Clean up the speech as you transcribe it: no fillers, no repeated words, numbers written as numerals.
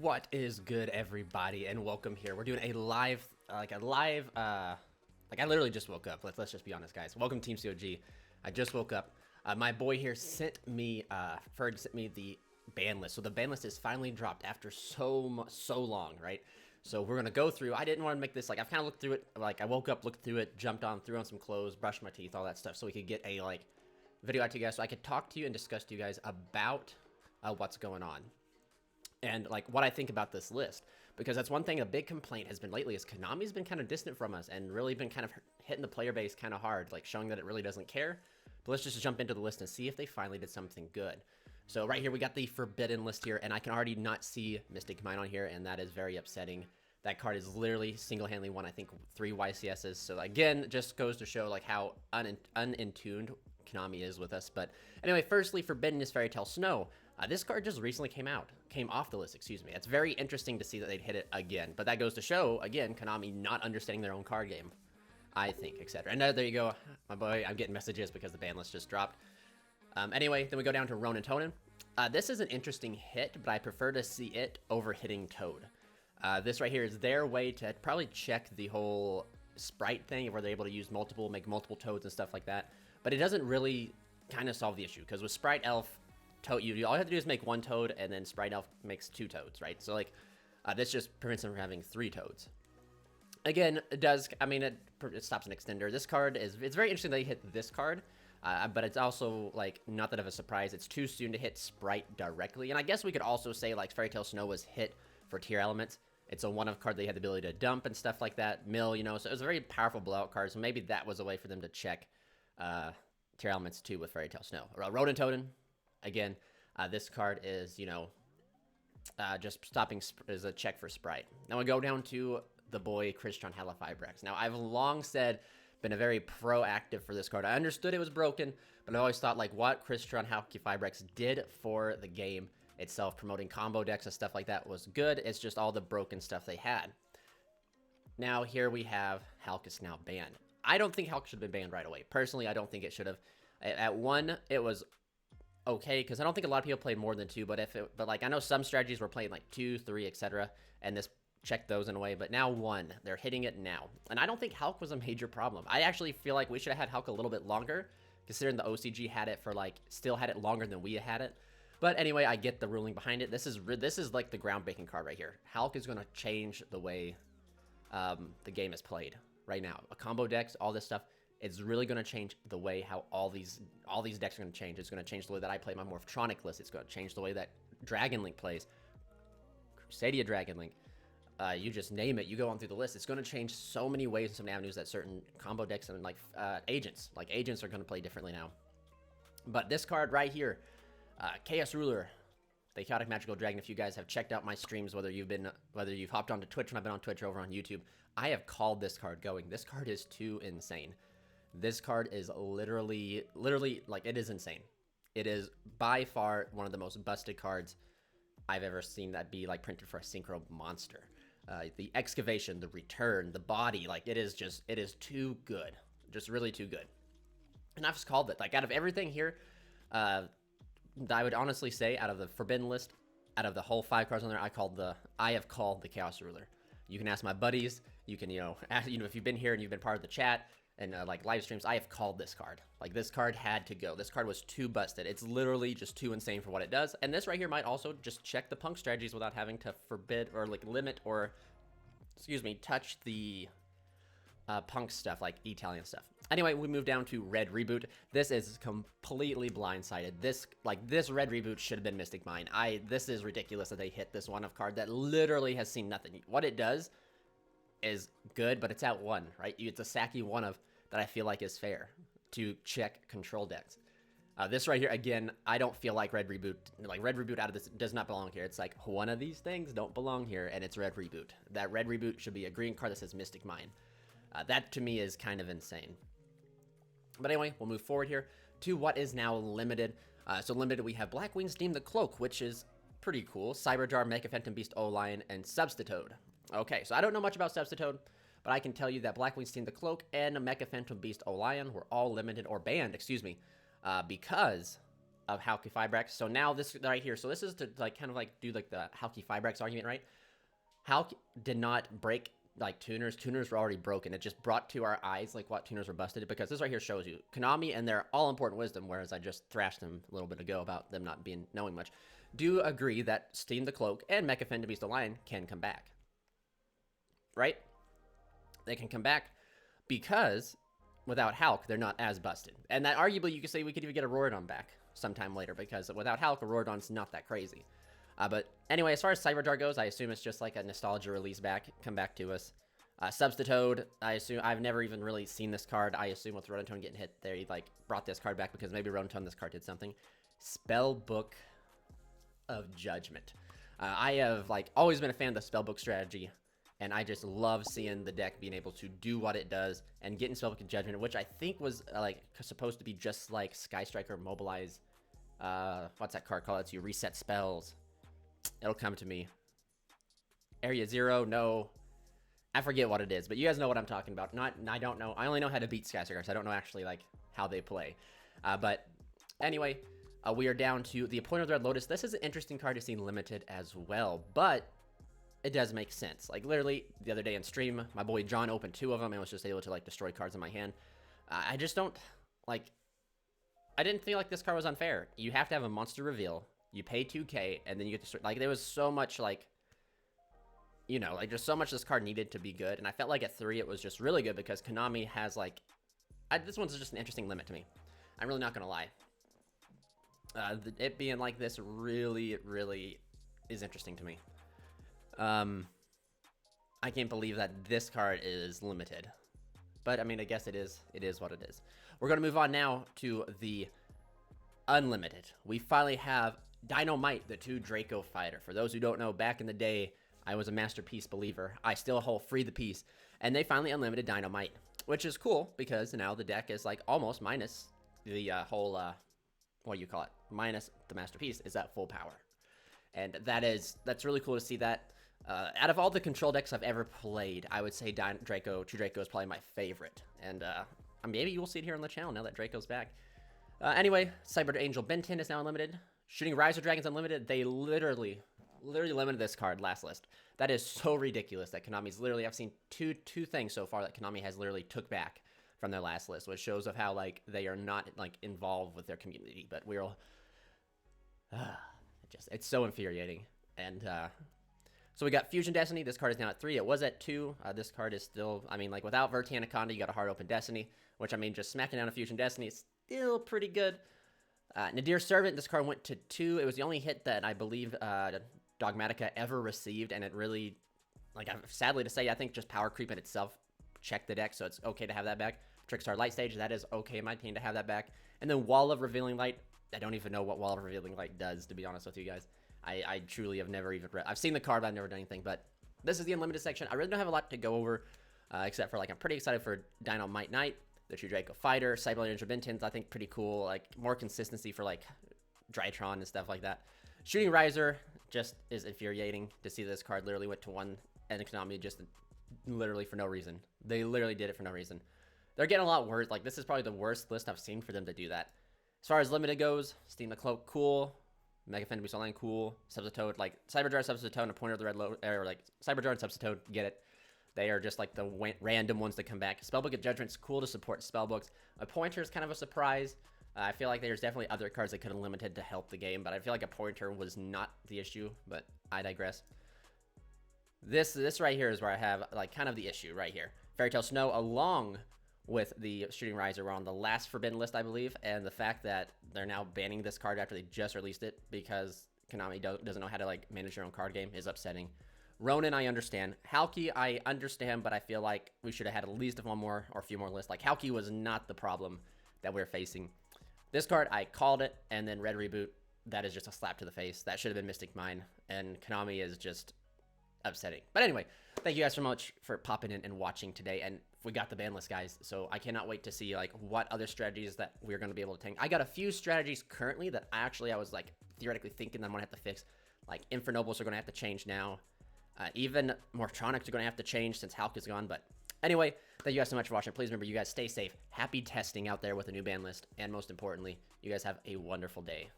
What is good, everybody, and welcome here. We're doing a live, like I literally just woke up. Let's just be honest, guys. Welcome, Team COG. I just woke up. My boy here sent me, Ferg sent me the ban list. So the ban list is finally dropped after so long, right? So we're gonna go through. I didn't want to make this like I've kind of looked through it. Like I woke up, looked through it, jumped on, threw on some clothes, brushed my teeth, all that stuff, so we could get a like video out to you guys, so I could talk to you and discuss to you guys about what's going on. And like what I think about this list, because that's one thing a big complaint has been lately is Konami's been kind of distant from us and really been kind of hitting the player base kind of hard, like showing that it really doesn't care. But let's just jump into the list and see if they finally did something good. So right here we got the forbidden list here, and I can already not see Mystic Mine on here, and that is very upsetting. That card is literally single-handedly won, I think, 3 YCSs. So again, just goes to show like how unintuned Konami is with us. But anyway, firstly, forbidden is Fairy Tale Snow. This card just recently came off the list, excuse me. It's very interesting to see that they'd hit it again, but that goes to show, again, Konami not understanding their own card game, I think, etc. And there you go, my boy, I'm getting messages because the ban list just dropped. Anyway, then we go down to Ronin Tonin. This is an interesting hit, but I prefer to see it over hitting Toad. This right here is their way to probably check the whole sprite thing, where they're able to use make multiple Toads and stuff like that, but it doesn't really kind of solve the issue, because with Sprite Elf, Toad, all you have to do is make 1 Toad, and then Sprite Elf makes 2 Toads, right? So like, this just prevents them from having 3 Toads. Again, it does, I mean, it stops an extender. This card is, it's very interesting that you hit this card, but it's also like not that of a surprise. It's too soon to hit Sprite directly, and I guess we could also say like Fairy Tale Snow was hit for tier elements. It's a one-of card they had the ability to dump and stuff like that, mill, you know, so it was a very powerful blowout card, so maybe that was a way for them to check tier elements too with Fairy Tale Snow. Ronin Totem. Again, this card is, you know, just stopping is a check for Sprite. Now we go down to the boy Crystron Halifibrex. Now I've long said, been a very proactive for this card. I understood it was broken, but I always thought like what Crystron Halifibrex did for the game itself, promoting combo decks and stuff like that, was good. It's just all the broken stuff they had. Now here we have Hulk is now banned. I don't think Hulk should have been banned right away. Personally, I don't think it should have. At 1, it was okay, because I don't think a lot of people played more than 2, but like I know some strategies were playing like 2, 3, etc., and this checked those in a way, but now 1, they're hitting it now, and I don't think Hulk was a major problem. I actually feel like we should have had Hulk a little bit longer, considering the OCG had it for like, still had it longer than we had it. But anyway, I get the ruling behind it. This is like the ground-breaking card right here. Hulk is going to change the way the game is played right now. A combo decks, all this stuff, it's really going to change the way how all these decks are going to change. It's going to change the way that I play my Morphtronic list. It's going to change the way that Dragon Link plays. Crusadia Dragon Link. You just name it. You go on through the list. It's going to change so many ways and so many avenues that certain combo decks and like agents are going to play differently now. But this card right here, Chaos Ruler, the Chaotic Magical Dragon. If you guys have checked out my streams, whether you've hopped onto Twitch when I've been on Twitch or over on YouTube, I have called this card going. This card is too insane. This card is literally, like, it is insane. It is by far one of the most busted cards I've ever seen that be, like, printed for a Synchro monster. The Excavation, the Return, the Body, like, it is too good. Just really too good. And I've just called it. Like, out of everything here, I would honestly say, out of the Forbidden list, out of the whole 5 cards on there, I have called the Chaos Ruler. You can ask my buddies. You can, ask, if you've been here and you've been part of the chat, and like live streams, I have called this card. Like, this card had to go. This card was too busted. It's literally just too insane for what it does. And this right here might also just check the punk strategies without having to forbid or like limit or, touch the punk stuff, like Italian stuff. Anyway, we move down to Red Reboot. This is completely blindsided. This Red Reboot should have been Mystic Mine. This is ridiculous that they hit this one-of card that literally has seen nothing. What it does is good, but it's at 1, right? It's a Saki one-of that I feel like is fair to check control decks. This right here, again, I don't feel like Red Reboot out of this does not belong here. It's like one of these things don't belong here, and it's Red Reboot. That Red Reboot should be a green card that says Mystic Mine. That to me is kind of insane. But anyway, we'll move forward here to what is now limited. So limited, we have Blackwing's Steam the Cloak, which is pretty cool. Cyberjar, Mecha Phantom Beast, O-Lion, and Substitoad. Okay, so I don't know much about Substitoad, but I can tell you that Blackwing's Steam the Cloak and Mecha Phantom Beast O-Lion were all limited, or banned, because of Halki Fibrax. So now this right here, so this is to like kind of like do like the Halki Fibrax argument, right? Halki did not break like tuners. Tuners were already broken. It just brought to our eyes like what tuners were busted, because this right here shows you Konami and their all important wisdom, whereas I just thrashed them a little bit ago about them not knowing much, do agree that Steam the Cloak and Mecha Finn to Beast the Lion can come back. Right? They can come back because without Hulk, they're not as busted. And that arguably you could say we could even get a Rorodon back sometime later, because without Hulk, a Rorodon's not that crazy. But anyway, as far as Cyberjar goes, I assume it's just like a nostalgia release back, come back to us. Substitoad, I assume, I've never even really seen this card. I assume with Rodentone getting hit, they like brought this card back because maybe Rodentone, this card did something. Spellbook of Judgment. I have like always been a fan of the Spellbook strategy, and I just love seeing the deck being able to do what it does and getting Spellbook of Judgment, which I think was like supposed to be just like Sky Striker Mobilize. What's that card called? It's you reset spells. It'll come to me. Area 0, no. I forget what it is, but you guys know what I'm talking about. I don't know. I only know how to beat Sky Strikers. I don't know actually like how they play. But anyway, we are down to the Appointer of the Red Lotus. This is an interesting card to see limited as well, but it does make sense. Like literally the other day in stream, my boy John opened 2 of them and was just able to like destroy cards in my hand. I just don't like. I didn't feel like this card was unfair. You have to have a monster reveal. You pay 2K, and then you get to like, there was so much like, you know, like just so much this card needed to be good. And I felt like at 3, it was just really good because Konami has like, this one's just an interesting limit to me. I'm really not going to lie. It being like this really, really is interesting to me. I can't believe that this card is limited. But I mean, I guess it is what it is. We're going to move on now to the Unlimited. We finally have Dynamite, the 2 Draco fighter. For those who don't know, back in the day, I was a Masterpiece believer. I still hold free the piece. And they finally unlimited Dynamite, which is cool because now the deck is like almost minus the whole, what do you call it? Minus the Masterpiece is at full power. And that's really cool to see that. Out of all the control decks I've ever played, I would say Draco, 2 Draco is probably my favorite. And maybe you will see it here on the channel now that Draco's back. Anyway, Cyber Angel Benton is now unlimited. Shooting Riser Dragons Unlimited, they literally limited this card last list. That is so ridiculous that Konami's literally, I've seen two things so far that Konami has literally took back from their last list, which shows of how like they are not like involved with their community. But we're all, it's so infuriating. And so we got Fusion Destiny. This card is now at 3. It was at 2. This card is still, I mean, like without Vertanaconda, you got a hard open Destiny, which I mean, just smacking down a Fusion Destiny is still pretty good. Nadir Servant, this card went to 2. It was the only hit that I believe Dogmatica ever received, and it really, like, sadly to say, I think just power creep in itself checked the deck, so it's okay to have that back. Trickstar Light Stage, that is okay in my opinion to have that back. And then Wall of Revealing Light, I don't even know what Wall of Revealing Light does, to be honest with you guys. I truly have never even read. I've seen the card, but I've never done anything. But this is the Unlimited section. I really don't have a lot to go over, except for, like, I'm pretty excited for Dynamite Knight, the 2 Draco Fighter, Cyber Ninja Bentons, I think pretty cool. Like, more consistency for, like, Drytron and stuff like that. Shooting Riser just is infuriating to see this card literally went to 1 and Konami just literally for no reason. They literally did it for no reason. They're getting a lot worse. Like, this is probably the worst list I've seen for them to do that. As far as Limited goes, Steam the Cloak, cool. Mega Fan to be Online, cool. Substitoad, like, Cyberjar, Substitoad, and a Pointer of the Red Lotus, or like, Cyberjar and Substitoad, get it. They are just like the random ones that come back. Spellbook of Judgment's cool to support spellbooks. A Pointer is kind of a surprise. I feel like there's definitely other cards that could have limited to help the game, but I feel like a Pointer was not the issue, but I digress. This right here is where I have like kind of the issue right here. Fairy Tail Snow along with the Shooting Riser were on the last Forbidden list, I believe, and the fact that they're now banning this card after they just released it because Konami doesn't know how to like manage their own card game is upsetting. Ronin, I understand. Halki, I understand, but I feel like we should have had at least one more or a few more lists. Like, Halki was not the problem that we're facing. This card, I called it, and then Red Reboot, that is just a slap to the face. That should have been Mystic Mine, and Konami is just upsetting. But anyway, thank you guys so much for popping in and watching today, and we got the ban list, guys, so I cannot wait to see, like, what other strategies that we're going to be able to take. I got a few strategies currently that I was, like, theoretically thinking that I'm going to have to fix. Like, Infernobles are going to have to change now. Even Mortronics are going to have to change since Hulk is gone. But anyway, thank you guys so much for watching. Please remember, you guys stay safe. Happy testing out there with a new ban list. And most importantly, you guys have a wonderful day.